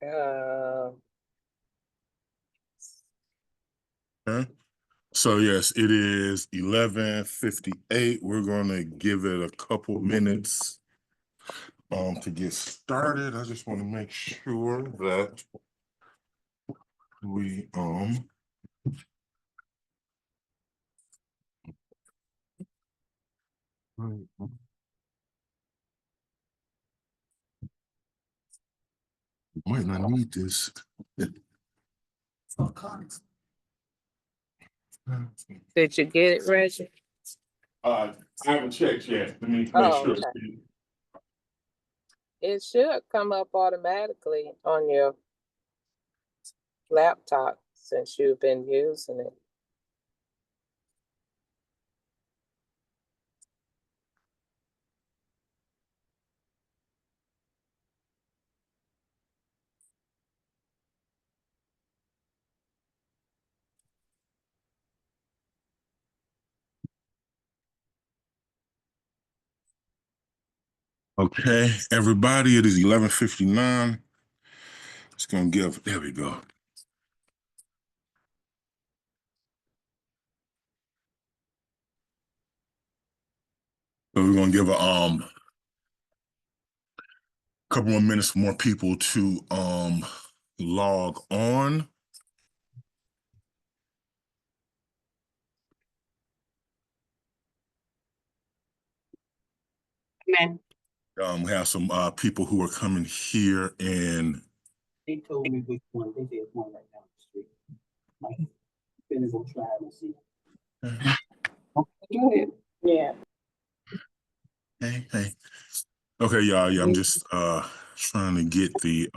Uh, Okay. So yes, it is 11:58. We're gonna give it a couple minutes to get started. I just want to make sure that we might not need this. did you get it, Reggie? I haven't checked yet. Let me make Oh, sure. okay. It should come up automatically on your laptop since you've been using it. Okay, everybody, it is 11:59. It's gonna give, there we go. So we're gonna give a couple more minutes for more people to log on. Amen. We have some people who are coming here, and They told me which one. They said it's one right down the street. Like, then go try and see. Go ahead. Yeah. hey. Okay, y'all. Yeah, I'm just trying to get the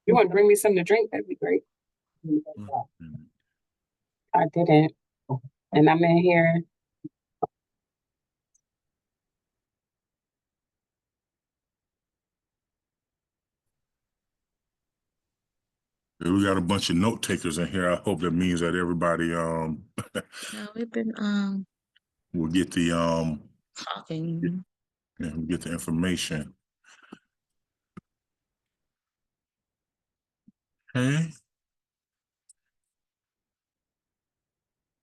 You want to bring me something to drink? That'd be great. I didn't. And I'm in here. we got a bunch of note takers in here. I hope that means that everybody No, we've been will get the talking. get the information. Okay.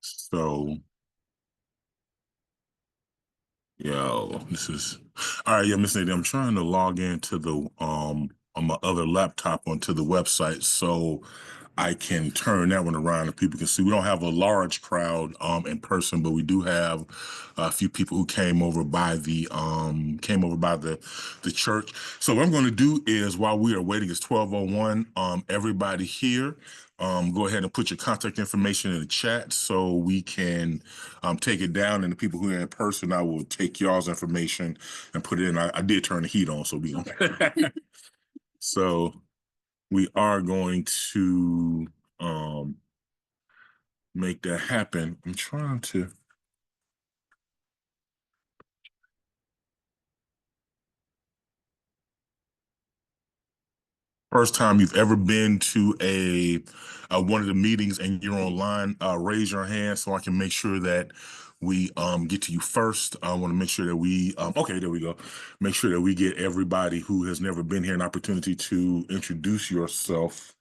So yo, this is all right. Yeah, Miss Nadine, I'm trying to log into the on my other laptop onto the website so I can turn that one around and people can see. We don't have a large crowd in person, but we do have a few people who came over by the church. So what I'm going to do is, while we are waiting, it's 12:01. Everybody here, go ahead and put your contact information in the chat so we can take it down. And the people who are in person, I will take y'all's information and put it in. I did turn the heat on, so we so we are going to make that happen. I'm trying to. First time you've ever been to a one of the meetings and you're online, raise your hand so I can make sure that we get to you first. I want to make sure that we okay, there we go. Make sure that we get everybody who has never been here an opportunity to introduce yourself.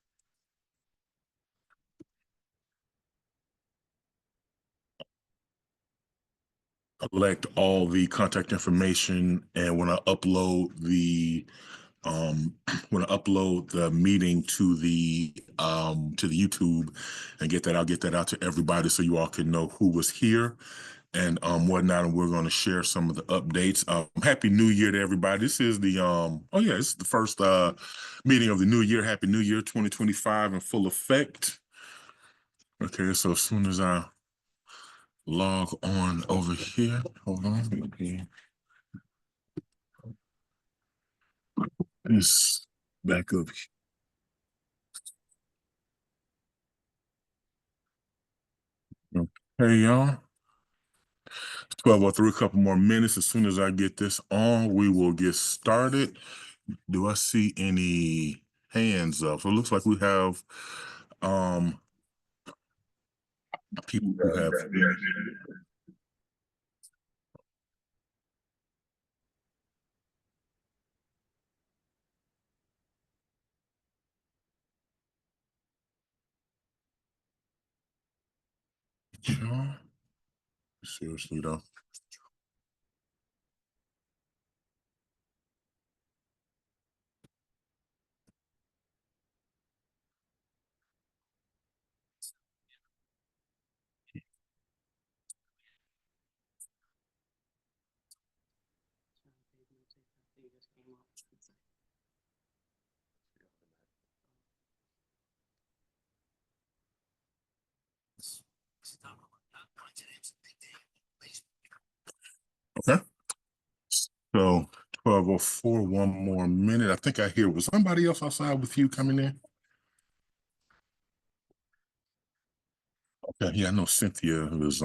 Collect all the contact information, and when I upload the meeting to the YouTube and get that, I'll get that out to everybody so you all can know who was here and whatnot. And we're going to share some of the updates. Happy New Year to everybody. This is the this is the first meeting of the new year. Happy New Year 2025 in full effect. Okay, so as soon as I log on over here, hold on. Okay. It's back up. Okay, y'all. 12:03, a couple more minutes. As soon as I get this on, we will get started. Do I see any hands up? So it looks like we have people who have. Yeah. Seriously though. Okay. So 12:04, one more minute. I think I hear, was somebody else outside with you coming in? Okay, yeah, I know Cynthia was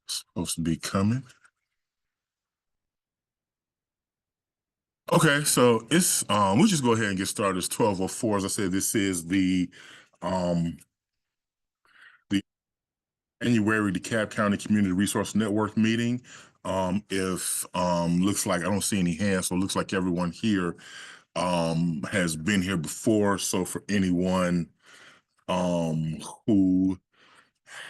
supposed to be coming. Okay, so it's we'll just go ahead and get started. It's 12:04. As I said, this is um the January DeKalb County Community Resource Network meeting. If looks like I don't see any hands, so it looks like everyone here has been here before. So for anyone who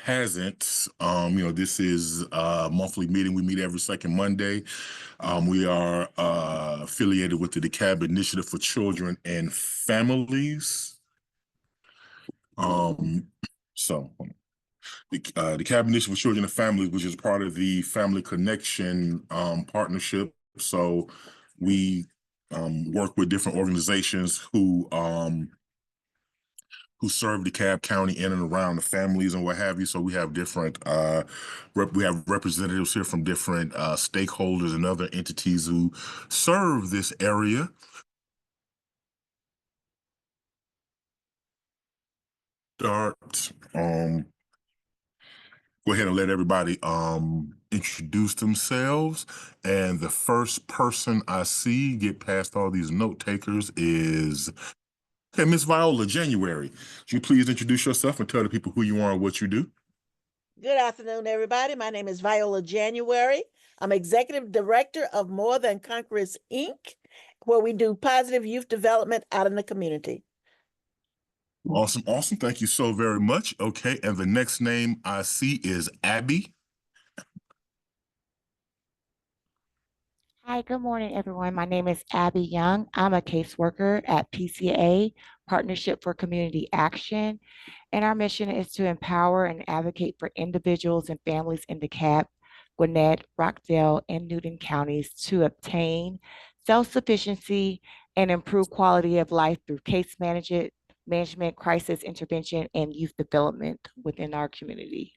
hasn't, this is a monthly meeting. We meet every second Monday. We are affiliated with the DeKalb Initiative for Children and Families. So the DeKalb Initiative for Children and Families, which is part of the Family Connection partnership. So we work with different organizations who serve DeKalb County in and around the families and what have you. So we have different we have representatives here from different stakeholders and other entities who serve this area. Start go ahead and let everybody introduce themselves. And the first person I see get past all these note takers is Miss Viola January. Would you please introduce yourself and tell the people who you are and what you do? Good afternoon, everybody. My name is Viola January. I'm Executive Director of More Than Conquerors, Inc., where we do positive youth development out in the community. Awesome, awesome. Thank you so very much. Okay, and the next name I see is Abby. Hi, good morning, everyone. My name is Abby Young. I'm a caseworker at PCA, Partnership for Community Action, and our mission is to empower and advocate for individuals and families in DeKalb, Gwinnett, Rockdale, and Newton counties to obtain self-sufficiency and improve quality of life through case management, crisis intervention, and youth development within our community.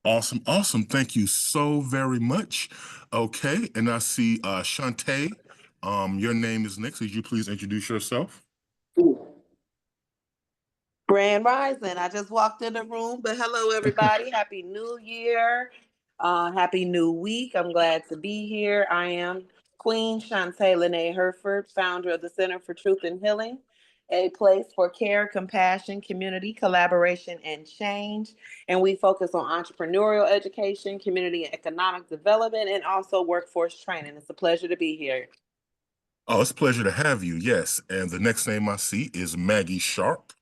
Awesome, awesome. Thank you so very much. Okay, and I see Shantae. Your name is next. Would you please introduce yourself? Grand Rising. I just walked in the room, but hello, everybody. Happy New Year. Happy New Week. I'm glad to be here. I am Queen Shantae Lene Herford, founder of the Center for Truth and Healing, a place for care, compassion, community, collaboration, and change. And we focus on entrepreneurial education, community and economic development, and also workforce training. It's a pleasure to be here. Oh, it's a pleasure to have you. Yes. And the next name I see is Maggie Sharp.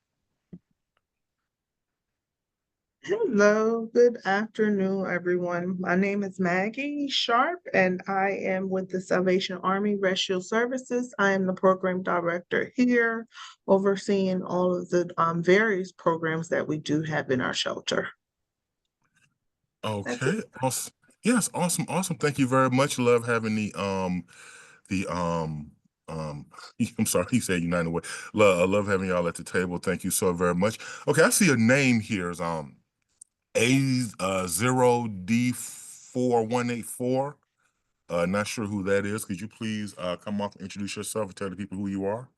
Hello, good afternoon, everyone. My name is Maggie Sharp, and I am with the Salvation Army Rescue Services. I am the program director here, overseeing all of the various programs that we do have in our shelter. Okay. Awesome. Yes, awesome, awesome. Thank you very much. Love having I'm sorry, he said United Way. I love having y'all at the table. Thank you so very much. Okay, I see a name here is A0D4184. Not sure who that is. Could you please come off and introduce yourself and tell the people who you are?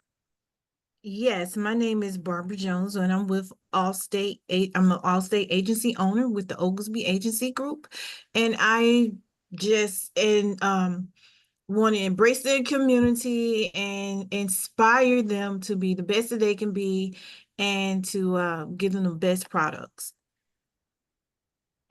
Yes, my name is Barbara Jones, and I'm with Allstate. I'm an Allstate agency owner with the Oglesby Agency Group, and I just want to embrace their community and inspire them to be the best that they can be, and to give them the best products.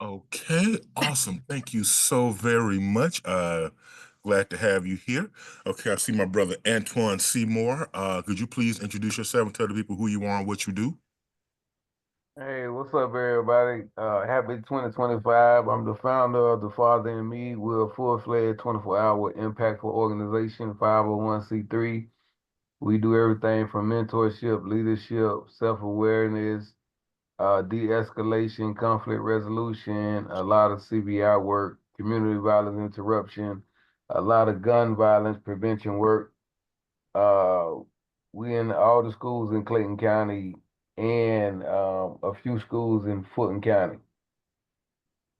Okay, awesome. Thank you so very much. Glad to have you here. Okay, I see my brother Antoine Seymour. Could you please introduce yourself and tell the people who you are and what you do? Hey, what's up, everybody? Happy 2025. I'm the founder of The Father in Me. We're a full-fledged 24-hour impactful organization, 501c3. We do everything from mentorship, leadership, self-awareness, de-escalation, conflict resolution, a lot of CBI work, community violence interruption, a lot of gun violence prevention work. Uh, we in all the schools in Clayton County and a few schools in Fulton County.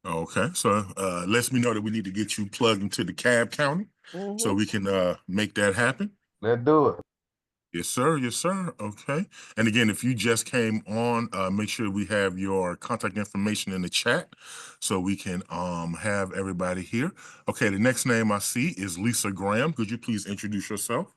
Okay, so lets me know that we need to get you plugged into the Cab County so we can make that happen. Let's do it. Yes, sir. Yes, sir. Okay. And again, if you just came on, make sure we have your contact information in the chat so we can have everybody here. Okay, the next name I see is Lisa Graham. Could you please introduce yourself?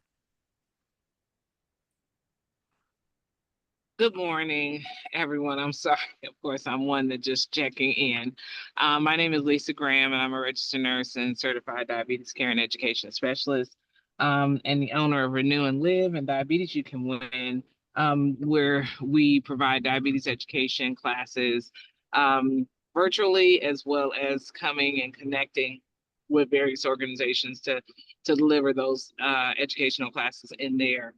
Good morning, everyone. I'm sorry, of course, I'm one that just checking in. My name is Lisa Graham, and I'm a registered nurse and certified diabetes care and education specialist, and the owner of Renew and Live and Diabetes You Can Win, where we provide diabetes education classes virtually, as well as coming and connecting with various organizations to deliver those educational classes in their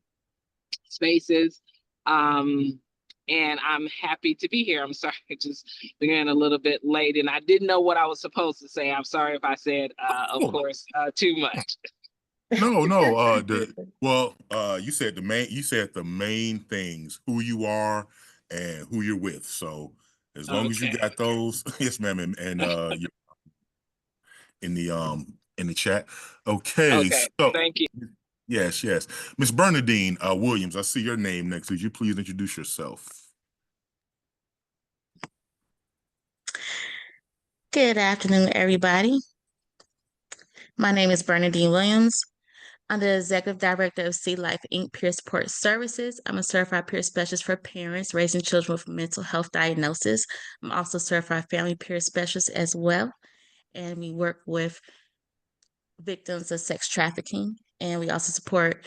spaces. And I'm happy to be here. I'm sorry, I just began a little bit late and I didn't know what I was supposed to say. I'm sorry if I said, of course, too much. No, you said the main things, who you are and who you're with. So as long as you got those, yes, ma'am, and you're in the chat. Okay, so Thank you. yes, yes. Miss Bernadine Williams, I see your name next. Would you please introduce yourself? Good afternoon, everybody. My name is Bernadine Williams. I'm the Executive Director of Sea Life Inc. Peer Support Services. I'm a certified peer specialist for parents raising children with mental health diagnosis. I'm also a certified family peer specialist as well. And we work with victims of sex trafficking. And we also support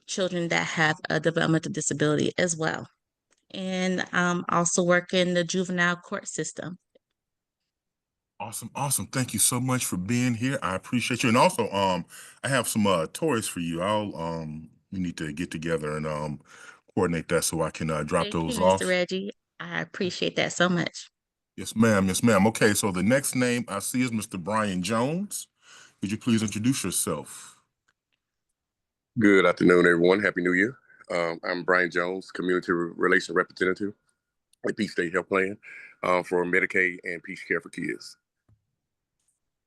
children that have a developmental disability as well. And also work in the juvenile court system. Awesome, awesome. Thank you so much for being here. I appreciate you. And also, I have some toys for you. We need to get together and coordinate that so I can drop Thank those you, off. Mr. Reggie. I appreciate that so much. Yes, ma'am. Yes, ma'am. Okay, so the next name I see is Mr. Brian Jones. Could you please introduce yourself? Good afternoon, everyone. Happy New Year. I'm Brian Jones, Community Relations Representative at Peach State Health Plan for Medicaid and Peach Care for Kids.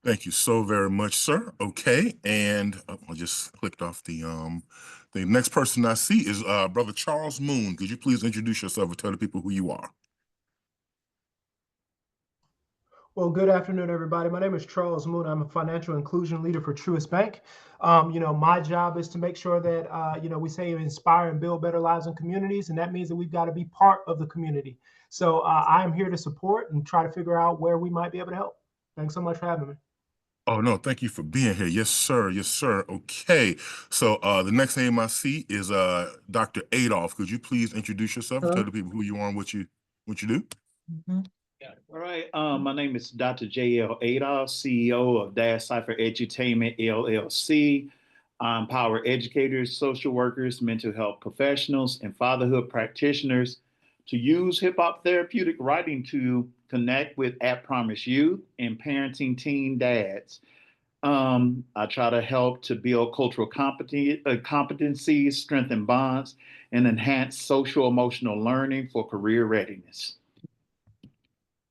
Thank you so very much, sir. Okay, and I just clicked off the next person I see is Brother Charles Moon. Could you please introduce yourself and tell the people who you are? Well, good afternoon, everybody. My name is Charles Moon. I'm a financial inclusion leader for Truist Bank. My job is to make sure that, we say inspire and build better lives and communities, and that means that we've got to be part of the community. So I am here to support and try to figure out where we might be able to help. Thanks so much for having me. Oh, no, thank you for being here. Yes, sir. Yes, sir. Okay, so the next name I see is Dr. Adolph. Could you please introduce yourself and tell the people who you are and what you do? Yeah. All right. My name is Dr. J.L. Adolph, CEO of Dash Cipher Edutainment, LLC. I empower educators, social workers, mental health professionals, and fatherhood practitioners to use hip-hop therapeutic writing to connect with at-promise youth and parenting teen dads. I try to help to build cultural competencies, strengthen bonds, and enhance social emotional learning for career readiness.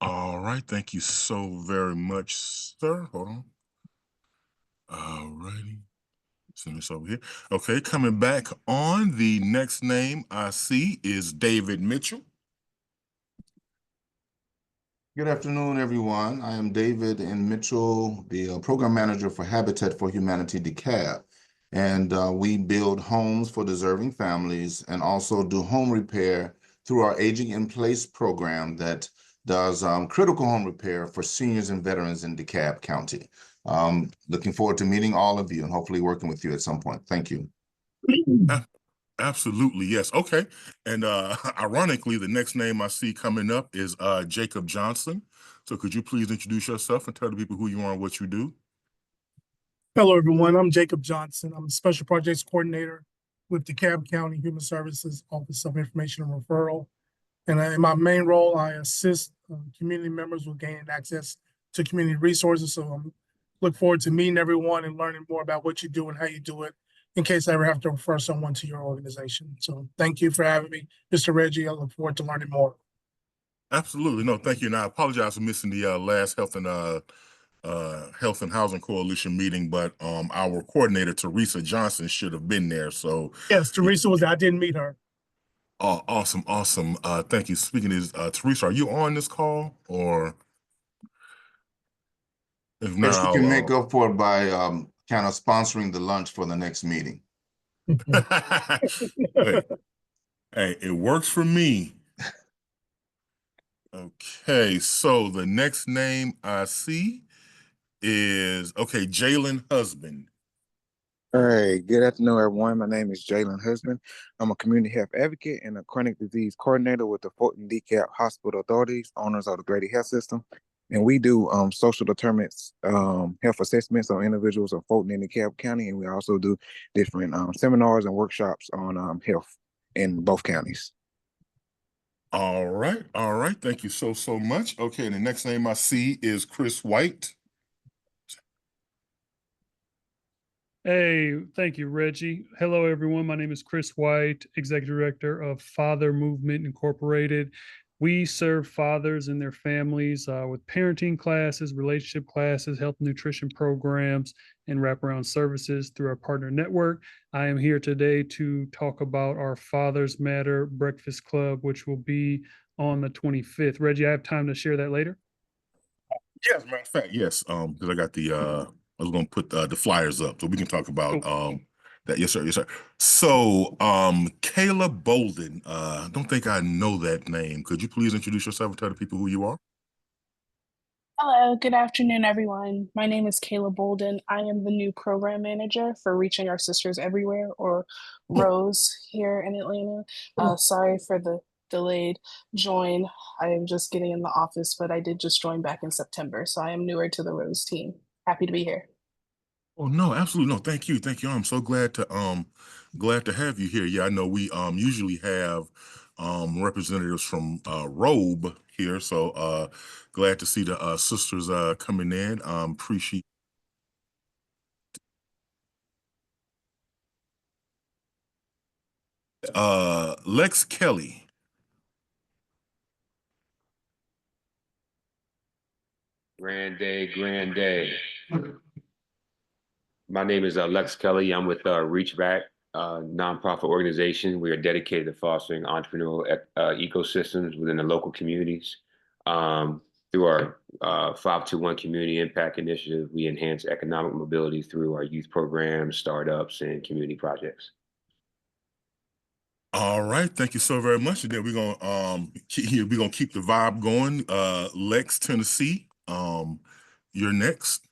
All right, thank you so very much, sir. Hold on. All righty. Send this over here. Okay, coming back on, the next name I see is David Mitchell. Good afternoon, everyone. I am David N. Mitchell, the program manager for Habitat for Humanity, DeKalb. And we build homes for deserving families and also do home repair through our Aging in Place program that does critical home repair for seniors and veterans in DeKalb County. Looking forward to meeting all of you and hopefully working with you at some point. Thank you. Absolutely, yes. Okay. And ironically, the next name I see coming up is Jacob Johnson. So could you please introduce yourself and tell the people who you are and what you do? Hello, everyone. I'm Jacob Johnson. I'm a Special Projects Coordinator with DeKalb County Human Services Office of Information and Referral. And in my main role, I assist community members with gaining access to community resources. So I look forward to meeting everyone and learning more about what you do and how you do it in case I ever have to refer someone to your organization. So thank you for having me, Mr. Reggie. I look forward to learning more. Absolutely. No, thank you. And I apologize for missing the last Health and Housing Coalition meeting, but our coordinator, Teresa Johnson, should have been there. So yes, Teresa was there. I didn't meet her. Oh, awesome. Thank you. Speaking of Teresa, are you on this call or if not, Yes, you can make I'll up for it by kind of sponsoring the lunch for the next meeting. hey, it works for me. Okay, so the next name I see is Jalen Husband. All right, good afternoon, everyone. My name is Jalen Husband. I'm a community health advocate and a chronic disease coordinator with the Fulton DeKalb Hospital Authorities, owners of the Grady Health System. And we do social determinants health assessments on individuals of Fulton and DeKalb County. And we also do different seminars and workshops on health in both counties. All right. Thank you so much. Okay, the next name I see is Chris White. Hey, thank you, Reggie. Hello, everyone. My name is Chris White, Executive Director of Father Movement Incorporated. We serve fathers and their families with parenting classes, relationship classes, health and nutrition programs, and wraparound services through our partner network. I am here today to talk about our Fathers Matter Breakfast Club, which will be on the 25th. Reggie, I have time to share that later. Yes, matter of fact, yes. Because I got I was going to put the flyers up so we can talk about that. Yes, sir. So, Kayla Bolden, I don't think I know that name. Could you please introduce yourself and tell the people who you are? Hello, good afternoon, everyone. My name is Kayla Bolden. I am the new program manager for Reaching Our Sisters Everywhere, or ROSE, here in Atlanta. Sorry for the delayed join. I am just getting in the office, but I did just join back in September, so I am newer to the ROSE team. Happy to be here. Oh no, absolutely no. Thank you. I'm so glad to have you here. Yeah, I know we usually have representatives from Robe here, so glad to see the sisters coming in. Appreciate Lex Kelly. Grand day. My name is Lex Kelly. I'm with Reach Back, nonprofit organization. We are dedicated to fostering entrepreneurial ecosystems within the local communities. Through our 521 Community Impact Initiative, we enhance economic mobility through our youth programs, startups, and community projects. All right, thank you so very much. And then we're gonna keep the vibe going. Lex, Tennessee. You're next.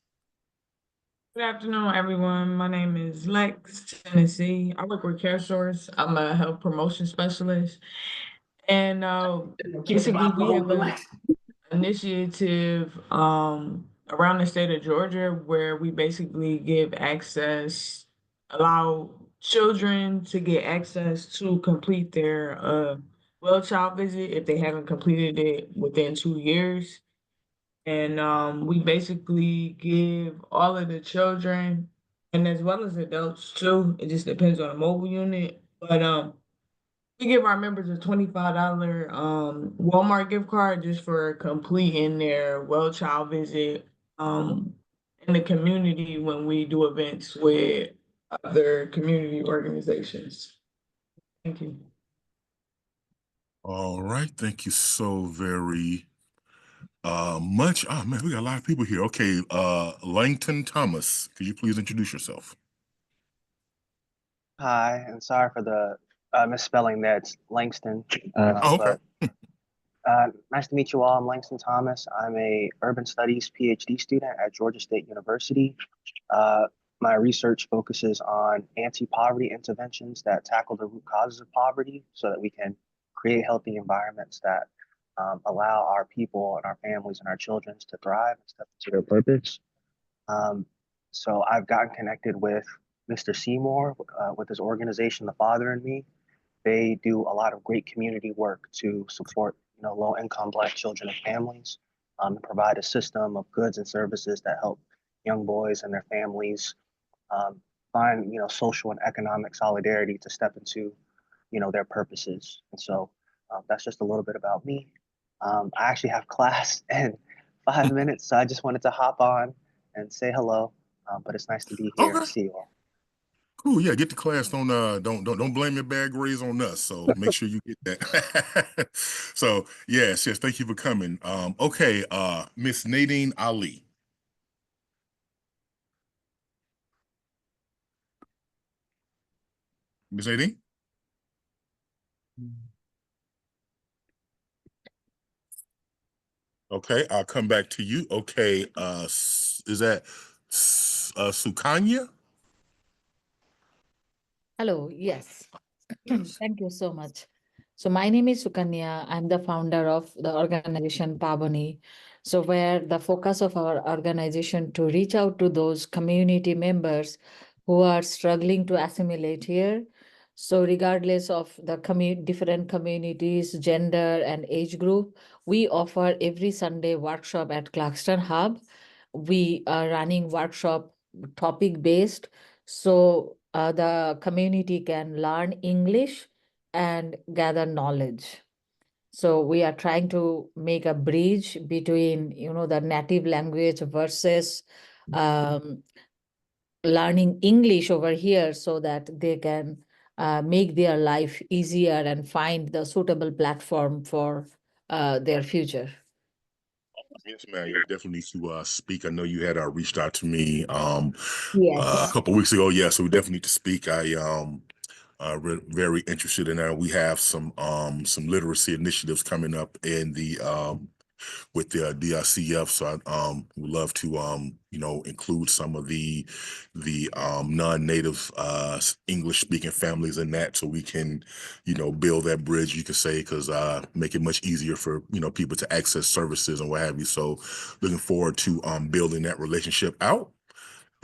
Good afternoon, everyone. My name is Lex, Tennessee. I work with CareSource. I'm a health promotion specialist. And basically, we have an initiative around the state of Georgia where we basically give access, allow children to get access to complete their well child visit if they haven't completed it within 2 years. And we basically give all of the children, and as well as adults too, it just depends on the mobile unit. But we give our members a $25 Walmart gift card just for completing their well child visit in the community when we do events with other community organizations. Thank you. All right, thank you so very much. Oh man, we got a lot of people here. Okay, Langton Thomas, could you please introduce yourself? Hi, and sorry for the misspelling there. It's Langston. Okay. Nice to meet you all. I'm Langston Thomas. I'm a urban studies PhD student at Georgia State University. My research focuses on anti-poverty interventions that tackle the root causes of poverty so that we can create healthy environments that allow our people and our families and our children to thrive and step into their purpose. So I've gotten connected with Mr. Seymour with his organization, The Father and Me. They do a lot of great community work to support, low-income Black children and families, and provide a system of goods and services that help young boys and their families find, social and economic solidarity to step into, their purposes. And so that's just a little bit about me. I actually have class in 5 minutes, so I just wanted to hop on and say hello. But it's nice to be here and see you all. Cool. Yeah, get to class. Don't blame your bad grades on us. So make sure you get that. So yes. Thank you for coming. Okay. Miss Nadine Ali. Miss Nadine. Okay, I'll come back to you. Okay. Is that Sukanya? Hello, yes. Thank you so much. So my name is Sukanya. I'm the founder of the organization Pabani. So where the focus of our organization to reach out to those community members who are struggling to assimilate here. So regardless of the different communities, gender and age group, we offer every Sunday workshop at Clarkston Hub. We are running workshop topic based. So the community can learn English and gather knowledge. So we are trying to make a bridge between, the native language versus learning English over here so that they can make their life easier and find the suitable platform for their future. Yes, ma'am. You definitely need to speak. I know you had reached out to me Yes. a couple of weeks ago. Yeah, so we definitely need to speak. I very interested in that. We have some literacy initiatives coming up in the with the DICF. So I would love to include some of the non-native English speaking families in that, so we can build that bridge, you could say, because make it much easier for people to access services and what have you. So looking forward to building that relationship out.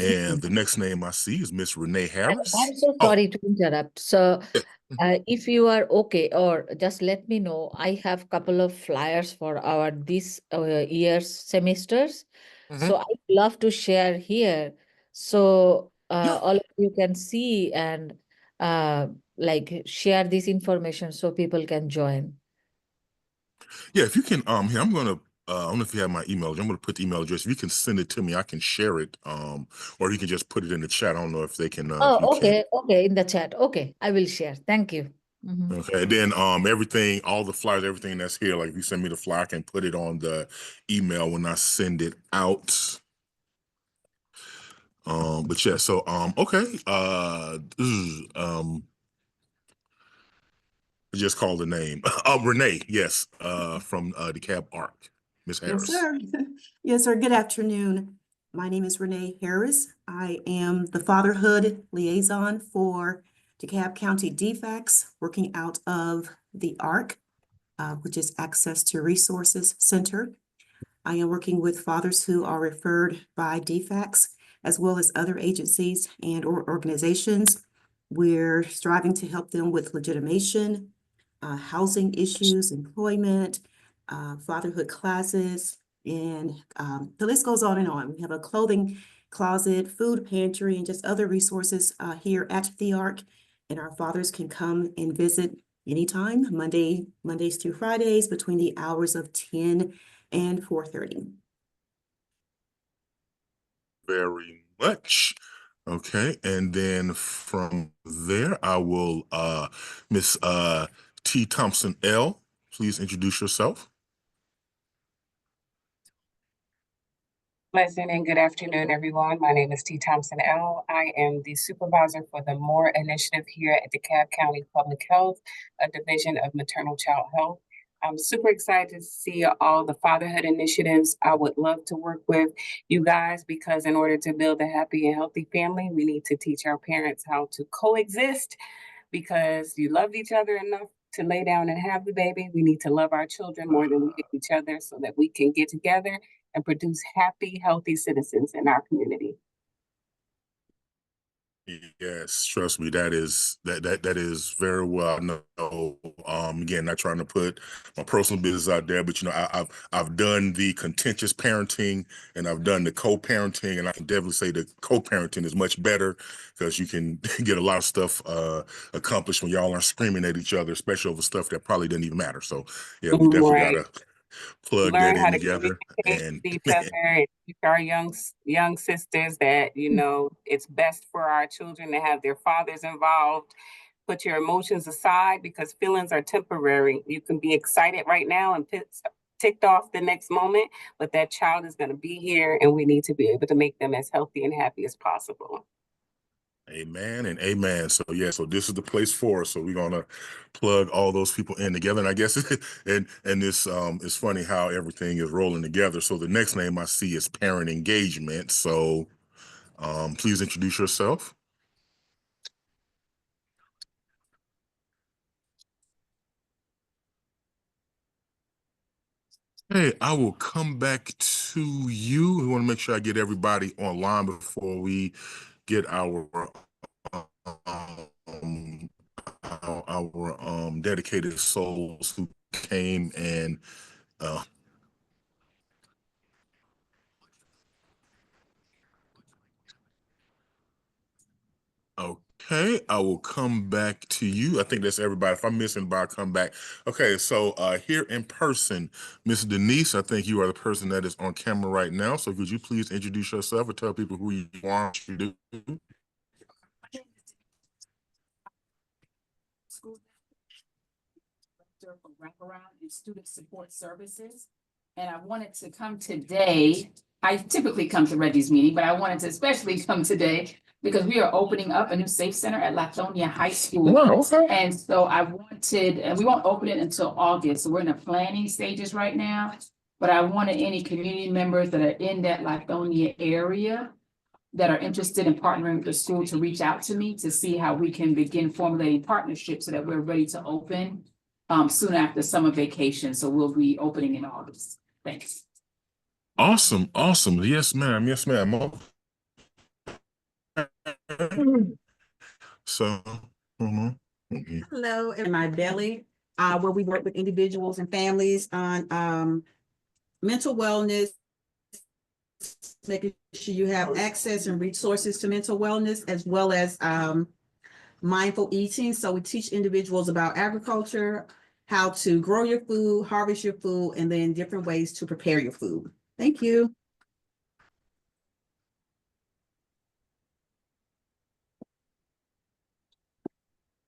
And the next name I see is Miss Renee Harris. I'm so sorry to interrupt. So if you are okay, or just let me know, I have a couple of flyers for our this year's semesters. So I'd love to share here. So all of you can see and like share this information so people can join. Yeah, if you can, here, I'm gonna I don't know if you have my email. I'm gonna put the email address. If you can send it to me, I can share it. Or you can just put it in the chat. I don't know if they can. If you okay, okay, in the chat. Okay, I will share. Thank you. Okay, and then everything, all the flyers, everything that's here. Like if you send me the flyer, I can put it on the email when I send it out. But yeah, so okay. This is I just called the name. Renee, yes, from DeKalb ARC. Miss Harris. Yes, sir. Yes, sir. Good afternoon. My name is Renee Harris. I am the fatherhood liaison for DeKalb County DFACS, working out of the ARC, which is Access to Resources Center. I am working with fathers who are referred by DFACS, as well as other agencies and or organizations. We're striving to help them with legitimation, housing issues, employment, fatherhood classes, and the list goes on and on. We have a clothing closet, food pantry, and just other resources here at the ARC. And our fathers can come and visit anytime, Mondays through Fridays, between the hours of 10 and 4:30. Very much. Okay, and then from there, I will Miss T. Thompson L. Please introduce yourself. Pleasant and good afternoon, everyone. My name is T. Thompson L. I am the supervisor for the MORE initiative here at DeKalb County Public Health, a division of maternal child health. I'm super excited to see all the fatherhood initiatives. I would love to work with you guys because in order to build a happy and healthy family, we need to teach our parents how to coexist because you love each other enough to lay down and have the baby. We need to love our children more than we hate each other so that we can get together and produce happy, healthy citizens in our community. Yes, trust me, that is very well. No, again, not trying to put my personal business out there, but I've done the contentious parenting and I've done the co-parenting, and I can definitely say the co-parenting is much better because you can get a lot of stuff accomplished when y'all aren't screaming at each other, especially over stuff that probably didn't even matter. So yeah, we definitely Right. gotta plug Learn that in how to together. communicate And with each other and teach our young sisters that, it's best for our children to have their fathers involved. Put your emotions aside because feelings are temporary. You can be excited right now and ticked off the next moment, but that child is going to be here and we need to be able to make them as healthy and happy as possible. amen and amen. So yeah, so this is the place for us. So we're gonna plug all those people in together. And I guess and this it's funny how everything is rolling together. So the next name I see is Parent Engagement. So please introduce yourself. Hey, I will come back to you. We want to make sure I get everybody online before we get our dedicated souls who came and okay, I will come back to you. I think that's everybody. If I'm missing anybody, I'll come back. Okay, so here in person, Miss Denise, I think you are the person that is on camera right now. So could you please introduce yourself and tell people who you are, what you do? School Director for Wraparound and Student Support Services. And I wanted to come today. I typically come to Reggie's meeting, but I wanted to especially come today because we are opening up a new Safe Center at Lithonia High School. Wow, okay. And so I wanted, and we won't open it until August. So we're in the planning stages right now. But I wanted any community members that are in that Lithonia area that are interested in partnering with the school to reach out to me to see how we can begin formulating partnerships so that we're ready to open soon after summer vacation. So we'll be opening in August. Thanks. Awesome, awesome. Yes, ma'am. Yes, ma'am. So, Hello, in my belly, where we work with individuals and families on mental wellness, making sure you have access and resources to mental wellness, as well as mindful eating. So we teach individuals about agriculture, how to grow your food, harvest your food, and then different ways to prepare your food. Thank you.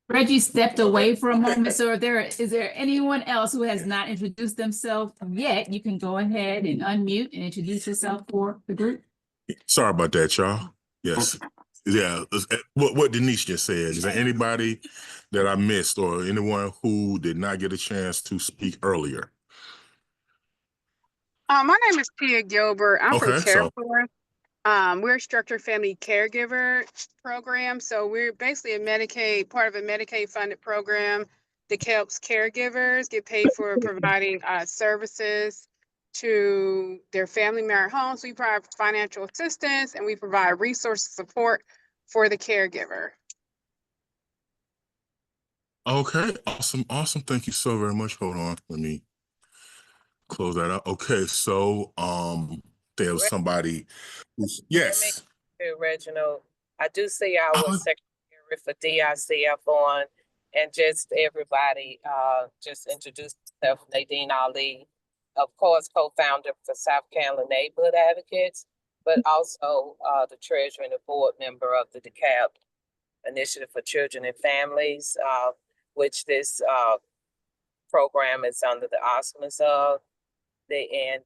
Reggie stepped away for a moment. So is there anyone else who has not introduced themselves yet? You can go ahead and unmute and introduce yourself for the group. sorry about that, y'all. Yes. Yeah. What Denise just said. Is there anybody that I missed or anyone who did not get a chance to speak earlier? My name is Tia Gilbert. I'm from Okay, so CareForce. We're a structured family caregiver program. So we're basically part of a Medicaid funded program that helps caregivers get paid for providing services to their family member at home. So we provide financial assistance and we provide resource support for the caregiver. okay, awesome. Thank you so very much. Hold on, let me close that out. Okay, so there was somebody who's yes. Reginald, I do see our secretary for DICF on, and just everybody, just introduce myself, Nadine Ali, of course, co-founder for South Carolina Neighborhood Advocates, but also the treasurer and the board member of the DeKalb Initiative for Children and Families, which this program is under the auspices of. And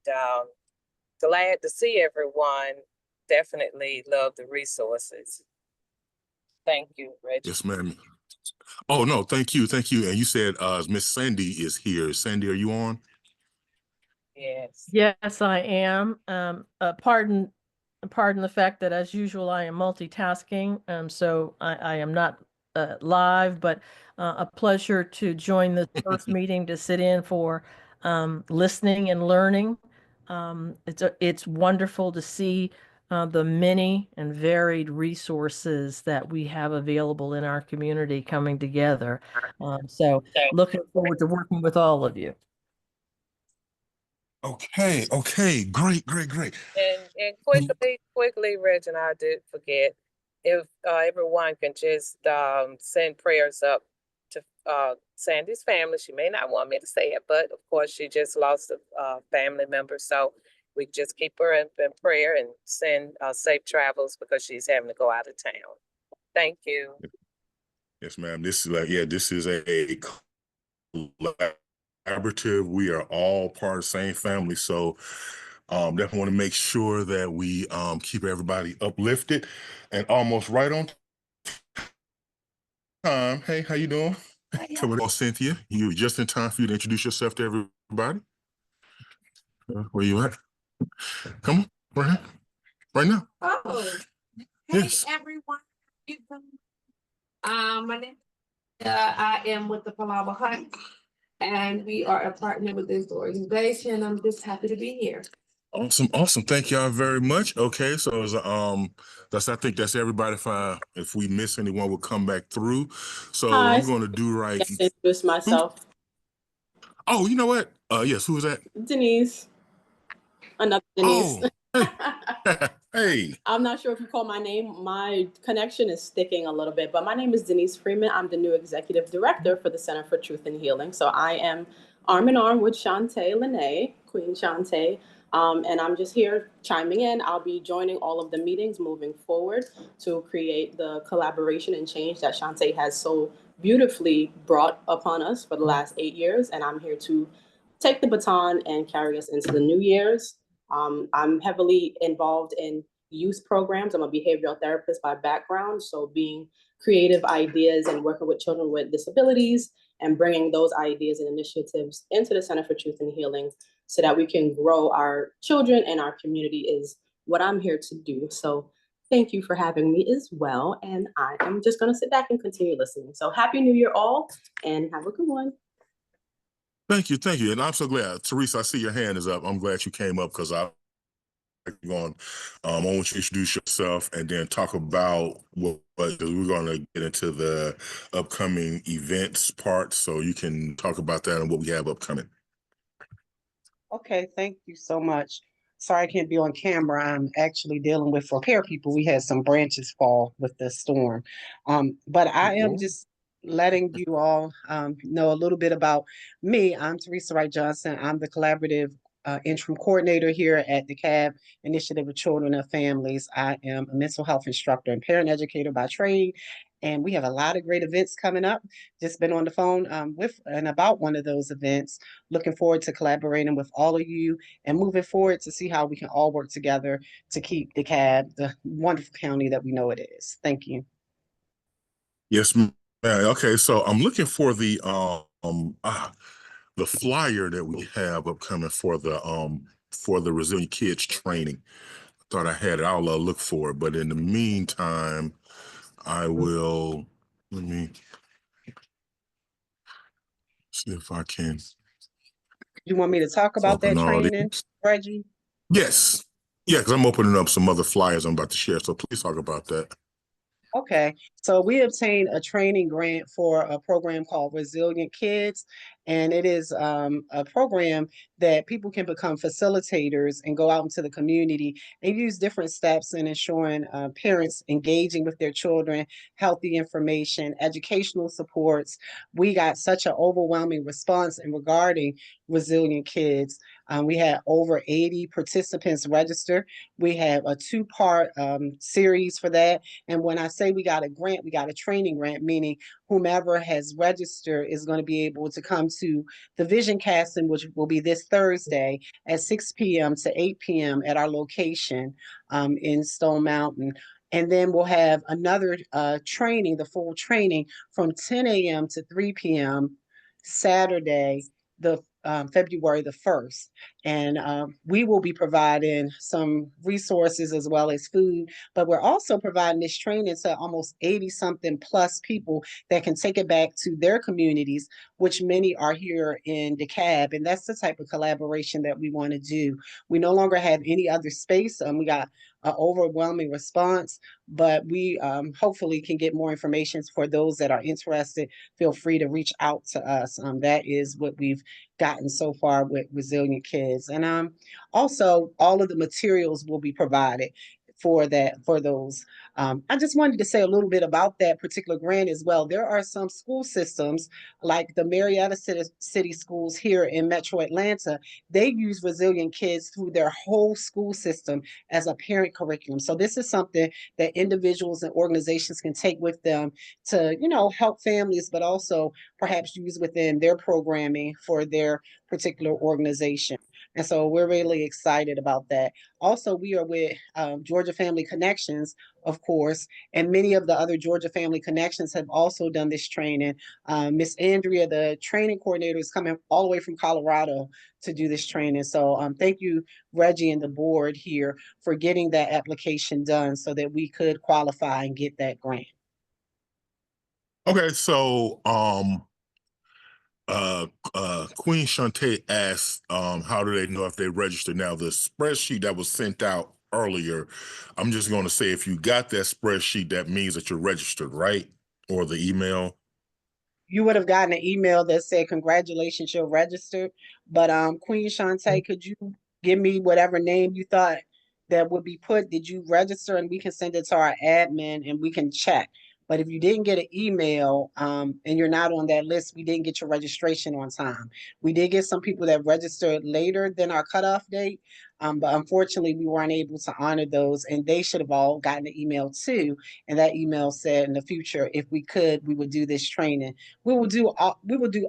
glad to see everyone. Definitely love the resources. Thank you, Reggie. Yes, ma'am. Oh, no, thank you. Thank you. And you said Miss Sandy is here. Sandy, are you on? Yes. Yes, I am. Pardon the fact that as usual, I am multitasking. So I am not live, but a pleasure to join this first meeting to sit in for listening and learning. It's wonderful to see the many and varied resources that we have available in our community coming together. So looking forward to working with all of you. Okay, great. And quickly, Regina, I did forget, if everyone can just send prayers up to Sandy's family. She may not want me to say it, but of course she just lost a family member. So we just keep her in prayer and send safe travels because she's having to go out of town. Thank you. Yes, ma'am. This is a collaborative. We are all part of the same family. So definitely want to make sure that we keep everybody uplifted and almost right on time. Hey, how you doing? So, Cynthia, you just in time for you to introduce yourself to everybody. Where you at? Come on, right here, right now. Oh, hey Yes. everyone. My name I am with the Palava Hunt, and we are a partner with this organization. I'm just happy to be here. Awesome. Thank y'all very much. Okay, so I think that's everybody. If we miss anyone, we'll come back through. So Hi. I'm going to do right. Just introduce myself. Oh, you know what? Yes, who is that? Denise. Another Denise. Oh, hey. I'm not sure if you call my name. My connection is sticking a little bit, but my name is Denise Freeman. I'm the new executive director for the Center for Truth and Healing. So I am arm in arm with Shantae Lene, Queen Shantae. And I'm just here chiming in. I'll be joining all of the meetings moving forward to create the collaboration and change that Shantae has so beautifully brought upon us for the last 8 years. And I'm here to take the baton and carry us into the new years. I'm heavily involved in youth programs. I'm a behavioral therapist by background. So being creative ideas and working with children with disabilities and bringing those ideas and initiatives into the Center for Truth and Healing so that we can grow our children and our community is what I'm here to do. So thank you for having me as well. And I am just going to sit back and continue listening. So Happy New Year all, and have a good one. Thank you. And I'm so glad. Teresa, I see your hand is up. I'm glad you came up because I want you to introduce yourself and then talk about what we're going to get into the upcoming events part. So you can talk about that and what we have upcoming. Okay, thank you so much. Sorry I can't be on camera. I'm actually dealing with, for Pear People, we had some branches fall with the storm. But I am just letting you all know a little bit about me. I'm Teresa Wright Johnson. I'm the collaborative interim coordinator here at the CAB Initiative of Children and Families. I am a mental health instructor and parent educator by trade. And we have a lot of great events coming up. Just been on the phone with and about one of those events. Looking forward to collaborating with all of you and moving forward to see how we can all work together to keep DeKalb the wonderful county that we know it is. Thank you. Yes, ma'am. Okay, so I'm looking for the flyer that we have upcoming for the Resilient Kids training. I thought I had it. I'll look for it, but in the meantime, I will. Let me see if I can. You want me to talk about that training, Reggie? Yes. Yeah, because I'm opening up some other flyers I'm about to share. So please talk about that. Okay, so we obtained a training grant for a program called Resilient Kids, and it is a program that people can become facilitators and go out into the community and use different steps in ensuring parents engaging with their children, healthy information, educational supports. We got such an overwhelming response in regarding Resilient Kids. We had over 80 participants register. We have a 2-part series for that. And when I say we got a grant, we got a training grant, meaning whomever has registered is going to be able to come to the vision casting, which will be this Thursday at 6 p.m. to 8 p.m. at our location in Stone Mountain. And then we'll have another training, the full training from 10 a.m. to 3 p.m. Saturday, the February the 1st. And we will be providing some resources as well as food, but we're also providing this training to almost 80 something plus people that can take it back to their communities, which many are here in DeKalb. And that's the type of collaboration that we want to do. We no longer have any other space. We got an overwhelming response, but we hopefully can get more information for those that are interested. Feel free to reach out to us. That is what we've gotten so far with Resilient Kids. And also all of the materials will be provided for those. I just wanted to say a little bit about that particular grant as well. There are some school systems like the Marietta City Schools here in Metro Atlanta. They use Resilient Kids through their whole school system as a parent curriculum. So this is something that individuals and organizations can take with them to, help families, but also perhaps use within their programming for their particular organization. And so we're really excited about that. Also, we are with Georgia Family Connections, of course, and many of the other Georgia Family Connections have also done this training. Miss Andrea, the training coordinator, is coming all the way from Colorado to do this training. So thank you, Reggie, and the board here for getting that application done so that we could qualify and get that grant. Okay, so Queen Shantae asked, how do they know if they registered? Now, the spreadsheet that was sent out earlier, I'm just going to say, if you got that spreadsheet, that means that you're registered, right? Or the email. You would have gotten an email that said, congratulations, you're registered. But Queen Shantae, could you give me whatever name you thought that would be put? Did you register? And we can send it to our admin and we can check. But if you didn't get an email and you're not on that list, we didn't get your registration on time. We did get some people that registered later than our cutoff date, but unfortunately we weren't able to honor those, and they should have all gotten an email too. And that email said in the future, if we could, we would do this training. We will do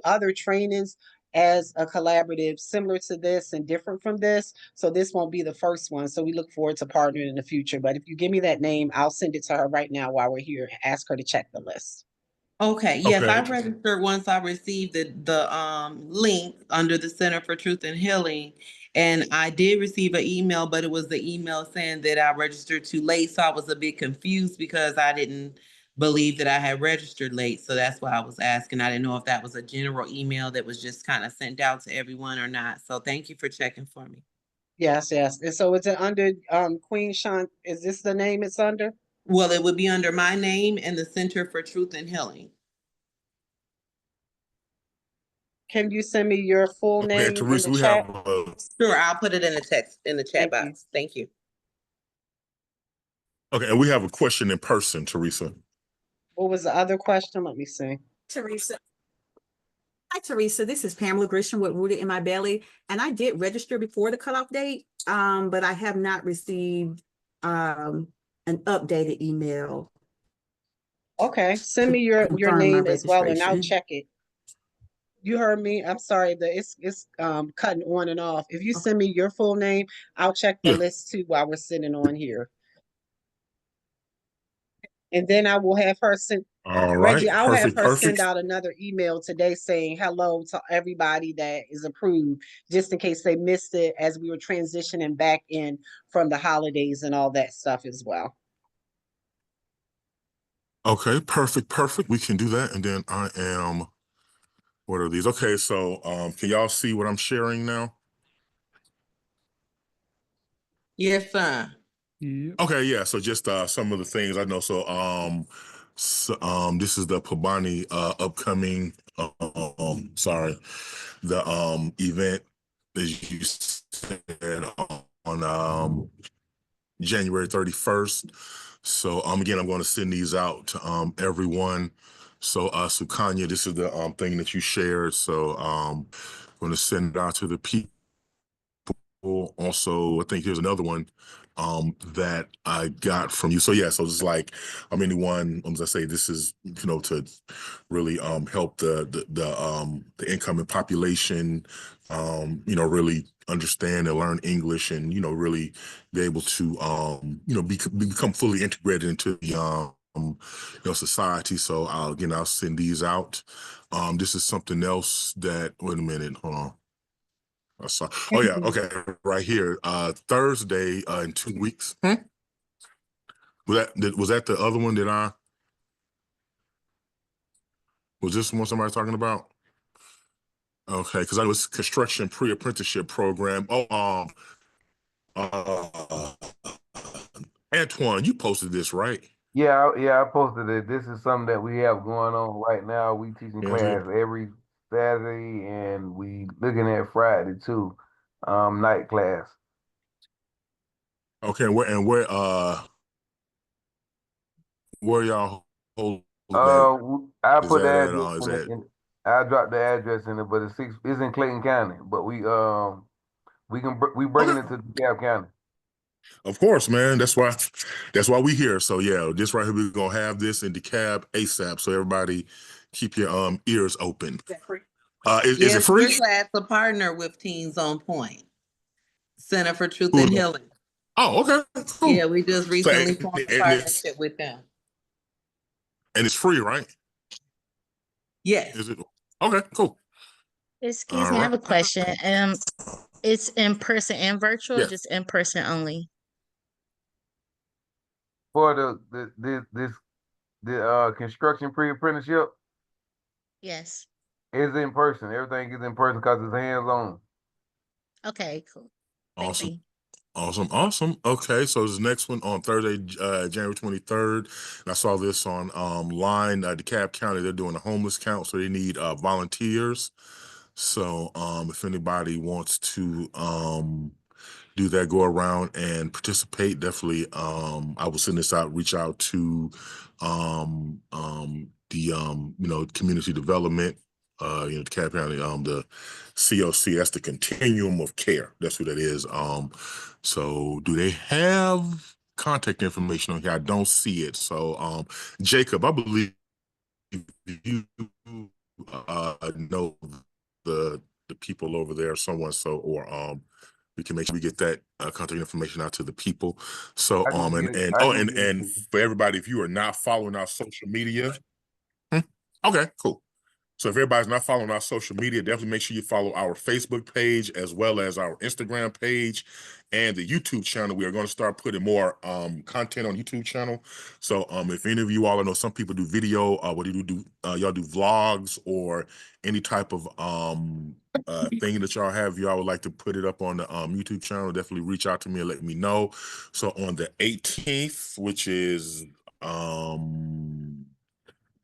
other trainings as a collaborative similar to this and different from this. So this won't be the first one. So we look forward to partnering in the future. But if you give me that name, I'll send it to her right now while we're here and ask her to check the list. Okay, yes, Okay. I registered once I received the link under the Center for Truth and Healing. And I did receive an email, but it was the email saying that I registered too late. So I was a bit confused because I didn't believe that I had registered late. So that's why I was asking. I didn't know if that was a general email that was just kind of sent out to everyone or not. So thank you for checking for me. Yes, yes. And so it's under Queen Sean. Is this the name it's under? Well, it would be under my name and the Center for Truth and Healing. Can you send me your full Okay, name in Teresa, the we chat? have Sure, I'll put it in the text in the chat Thank you. box. Thank you. okay, and we have a question in person, Teresa. What was the other question? Let me see. Teresa. Hi, Teresa. This is Pamela Grisham with Rooted in My Belly. And I did register before the cutoff date, but I have not received an updated email. Okay, send me your confirm my name as well and I'll registration. check it. You heard me. I'm sorry, it's cutting on and off. If you send me your full name, I'll check the list too while we're sitting on here. And then I will have her send All Reggie, right, I'll have perfect, her send perfect. out another email today saying hello to everybody that is approved, just in case they missed it as we were transitioning back in from the holidays and all that stuff as well. Okay, perfect, perfect. We can do that. And then I am, what are these? Okay, so can y'all see what I'm sharing now? Yes, sir. Okay, yeah. So just some of the things I know. So this is the Pabani upcoming the event, as you said, on January 31st. So again, I'm going to send these out to everyone. So Sukanya, this is the thing that you shared. So I'm going to send it out to the people. Also, I think here's another one. that I got from you. So yeah, so it's like anyone, as I say, this is to really help the incoming population, really understand and learn English, and really be able to become fully integrated into the society. So I'll send these out. This is something else that, wait a minute, hold on. I saw, oh yeah, okay, right here. Thursday in 2 weeks. Was that the other one that was this one somebody talking about? Okay, because I was construction pre-apprenticeship program. Oh, uh, Antoine, you posted this, right? Yeah, I posted it. This is something that we have going on right now. We teaching class every Saturday, and we looking at Friday too, night class. Okay, where y'all hold that? I Is put the that at address is in it. that I dropped the address in it, but it's in Clayton County. But we bringing it to DeKalb County. Of course, man. That's why we here. So yeah, this right here, we're gonna have this in DeKalb ASAP. So everybody keep your ears open. Is that free? Is it free? We're glad to partner with Teens on Point, Center for Truth and Healing. Oh, okay. Cool. Yeah, we just recently formed a partnership with them. And it's free, right? Yes. Is it? Okay, cool. Excuse me, I have a question. It's in person and virtual, Yes. just in person only. For the construction pre-apprenticeship, Yes. is in person. Everything is in person because it's hands-on. Okay, cool. Awesome. Awesome. Okay, so this next one on Thursday, January 23rd. And I saw this on line, DeKalb County. They're doing a homeless count, so they need volunteers. So if anybody wants to do that, go around and participate, definitely I will send this out, reach out to the community development, DeKalb County, the COC, that's the continuum of care. That's what that is. So do they have contact information on here? I don't see it. So Jacob, I believe you know the people over there, someone, so or we can make sure we get that contact information out to the people. So and for everybody, if you are not following our social media, okay, cool. So if everybody's not following our social media, definitely make sure you follow our Facebook page as well as our Instagram page and the YouTube channel. We are going to start putting more content on YouTube channel. So if any of you all, I know some people do video, what do you do? Y'all do vlogs or any type of thing that y'all have, y'all would like to put it up on the YouTube channel, definitely reach out to me and let me know. So on the 18th, which is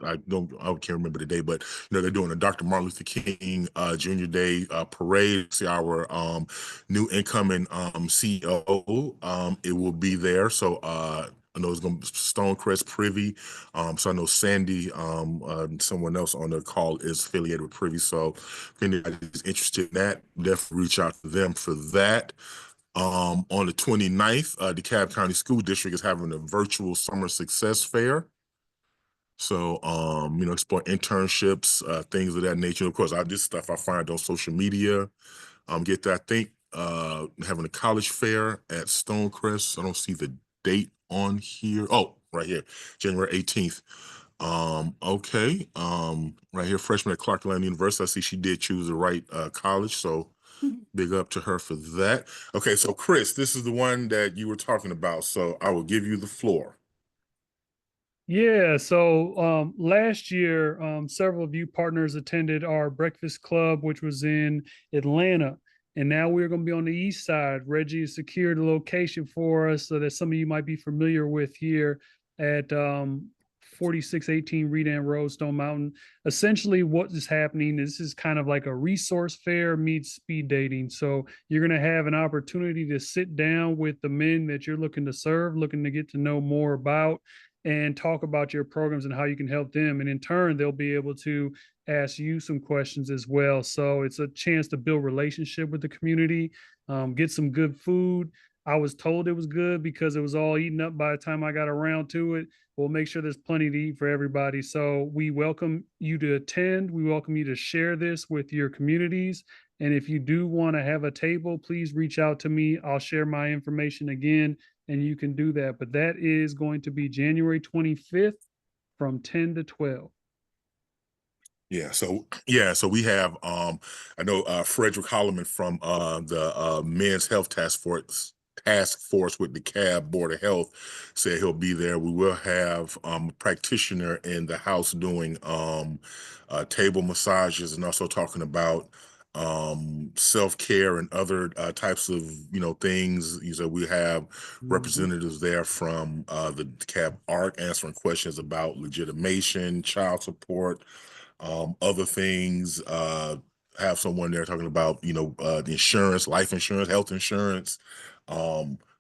I can't remember the day, but they're doing a Dr. Martin Luther King Jr. Day parade. See our new incoming CEO. It will be there. So I know it's going to be Stonecrest Privy. So I know Sandy, someone else on the call is affiliated with Privy. So if anybody is interested in that, definitely reach out to them for that. On the 29th, DeKalb County School District is having a virtual summer success fair. So, explore internships, things of that nature. Of course, this stuff I find on social media. Get that. I think having a college fair at Stonecrest. I don't see the date on here. Oh, right here, January 18th. Okay. Right here, freshman at Clark Atlanta University. I see she did choose the right college. So big up to her for that. Okay, so Chris, this is the one that you were talking about. So I will give you the floor. Yeah, so last year, several of you partners attended our breakfast club, which was in Atlanta. And now we're going to be on the east side. Reggie has secured a location for us so that some of you might be familiar with here at 4618 Redan Road, Stone Mountain. Essentially, what is happening is this is kind of like a resource fair meets speed dating. So you're going to have an opportunity to sit down with the men that you're looking to serve, looking to get to know more about, and talk about your programs and how you can help them. And in turn, they'll be able to ask you some questions as well. So it's a chance to build relationship with the community, get some good food, I was told it was good because it was all eaten up by the time I got around to it. We'll make sure there's plenty to eat for everybody. So we welcome you to attend. We welcome you to share this with your communities. And if you do want to have a table, please reach out to me. I'll share my information again and you can do that. But that is going to be January 25th from 10 to 12. So we have I know Frederick Holloman from the Men's Health Task Force with the CAB Board of Health said he'll be there. We will have a practitioner in the house doing table massages and also talking about self-care and other types of things. So we have representatives there from the CAB ARC answering questions about legitimation, child support, other things. Have someone there talking about the insurance, life insurance, health insurance,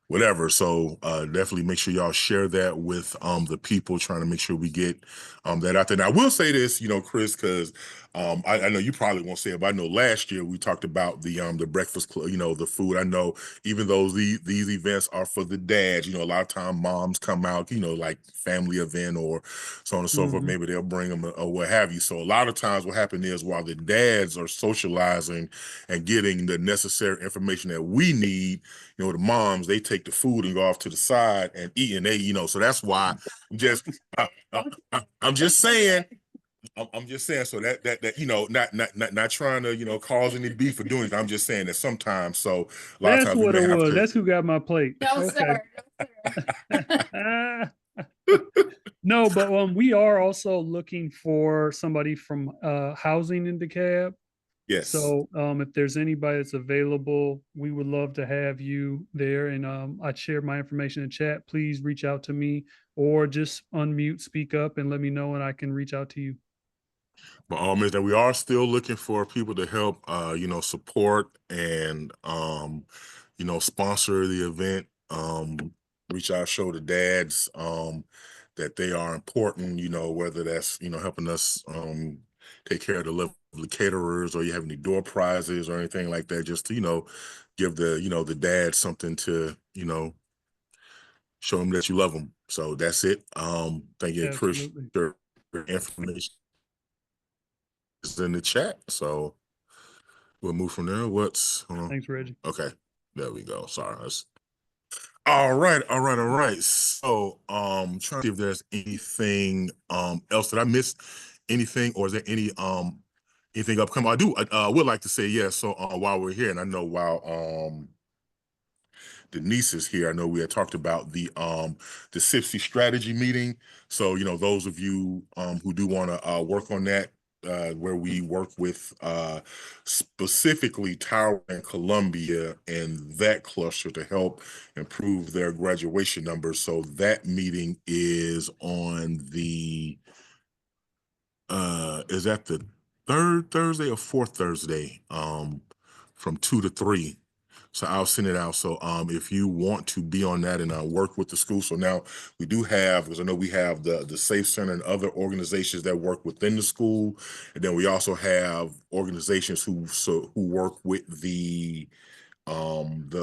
whatever. So definitely make sure y'all share that with the people, trying to make sure we get that out there. Now I will say this, Chris, because I know you probably won't say it, but I know last year we talked about the breakfast club, the food. I know even though these events are for the dads, a lot of time moms come out, like family event or so on and so forth. Maybe they'll bring them or what have you. So a lot of times what happened is while the dads are socializing and getting the necessary information that we need, the moms, they take the food and go off to the side and eat, and they, so that's why I'm just saying. I'm just saying, so that not trying to cause any beef or doing it. I'm just saying that sometimes, so a lot of That's times we what may it have was. to. That's who got my plate. No, Okay. sir. No, but we are also looking for somebody from housing in DeKalb. Yes. So if there's anybody that's available, we would love to have you there. And I'd share my information in chat. Please reach out to me or just unmute, speak up, and let me know, and I can reach out to you. But all means that we are still looking for people to help, support and, sponsor the event. Reach out, show the dads that they are important, whether that's, helping us take care of the lovely caterers, or you have any door prizes or anything like that, just to, give the dads something to, show them that you love them. So that's it. Thank you, Chris, Absolutely. for your information is in the chat. So we'll move from there. Thanks, Reggie. Okay, there we go. Sorry. All right. So trying to see if there's anything else that I missed, anything, or is there anything upcoming? I would like to say yes. So while we're here, and I know while Denise is here, I know we had talked about the SIPSI strategy meeting. So those of you who do want to work on that, where we work with specifically Tower and Columbia and that cluster to help improve their graduation numbers. So that meeting is on the is that the third Thursday or fourth Thursday from 2 to 3. So I'll send it out. So if you want to be on that and work with the school. So now we do have, because I know we have the Safe Center and other organizations that work within the school. And then we also have organizations who work with the